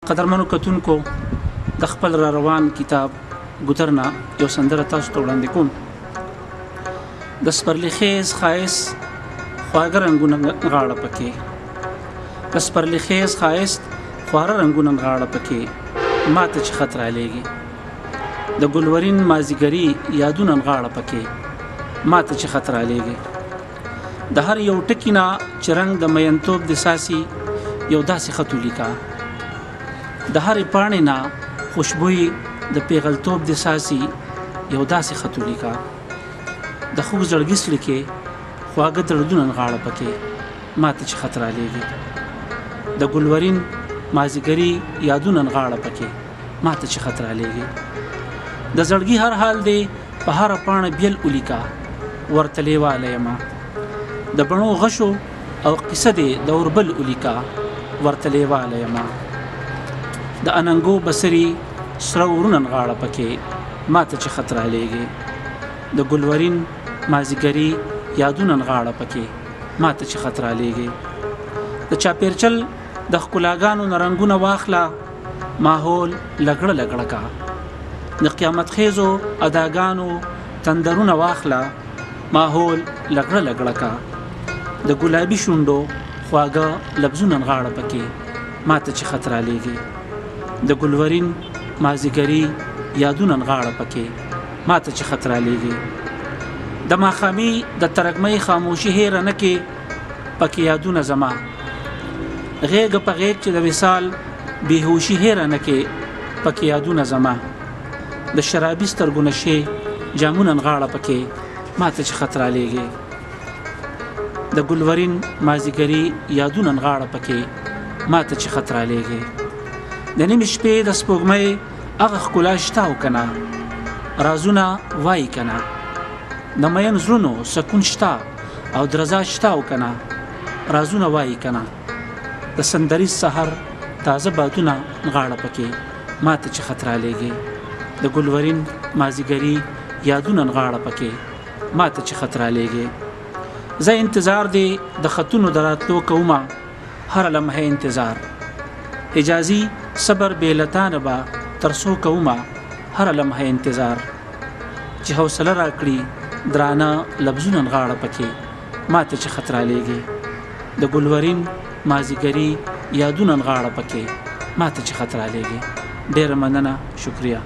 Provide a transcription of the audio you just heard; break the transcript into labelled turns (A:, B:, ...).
A: قدرمنو کتونکو د خپل را روان کتاب ګوترنا یو سندره تاسو ته وړاندې کوم. د سپرلی خیز ښایست خواږه رنګونه غاړه پکې، د سپرلی خیز ښایست خواره رنګونه غاړه پکې، ماته چې خط رالیږي. د ګلورین مازیګري یادونه غاړه پکې، ماته چې خط رالیږي. د هر یو ټکي نه چې رنګ د مینتوب د ساسي یو داسې خط ولیکه، د هرې پاڼې نه خوشبویي د پیغلتوب د ساسي یو داسې خط ولیکه. د خوږ زړګي سړي کې خواږه دردونه غاړه پکې، ماته چې خط رالیږي. د ګلورین مازیګري یادونه غاړه پکې، ماته چې خط رالیږي. د زړګي هر حال دی په هره پاڼه بیل ولیکه، ورته لیواله یمه. د بڼو غشو او قصه دی د اوربل ولیکه، ورته لیواله یمه. د اننګو بصري سره ورونه غاړه پکې، ماته چې خط رالیږي. د ګلورین مازیګري یادونه غاړه پکې، ماته چې خط رالیږي. د چاپیرچل د ښکلاګانو نه رنګونه واخله، ماحول لګړه لګړه کا. د قیامت خیزو اداګانو تندرونه واخله، ماحول لګړه لګړه کا. د ګلابي شونډو خواږه لفظونه غاړه پکې، ماته چې خط رالیږي. د ګلورین مازیګري یادونه غاړه پکې، ماته چې خط رالیږي. د ماښامي د ترږمۍ خاموشي هېره نه کې، پکې یادونه زما. غیږ په غیږ چې د وصال بېهوشي هېره نه کې، پکې یادونه زما. د شرابي سترګو نشې جامونه غاړه پکې، ماته چې خط رالیږي. د ګلورین مازیګري یادونه غاړه پکې، ماته چې خط رالیږي. د نیمې شپې د سپوږمۍ هغه ښکلا شته او که نه، رازونه وایي که نه. د مین زړونو سکون شته او درزا شته او که نه، رازونه وایي که نه. د سندریز سحر تازه بادونه غاړه پکې، ماته چې خط رالیږي. د ګلورین مازیګري یادونه غاړه پکې، ماته چې خط رالیږي. زه انتظار دی د خطونو د راتلو کومه، هره لمحه انتظار. حجازي صبر بې لتانه به تر څو کومه، هره لمحه انتظار. چې حوصله راکړي درانه لفظونه غاړه پکې، ماته چې خط رالیږي. د ګلورین مازیګري یادونه غاړه پکې، ماته چې خط رالیږي. ډېره مننه، شکریه.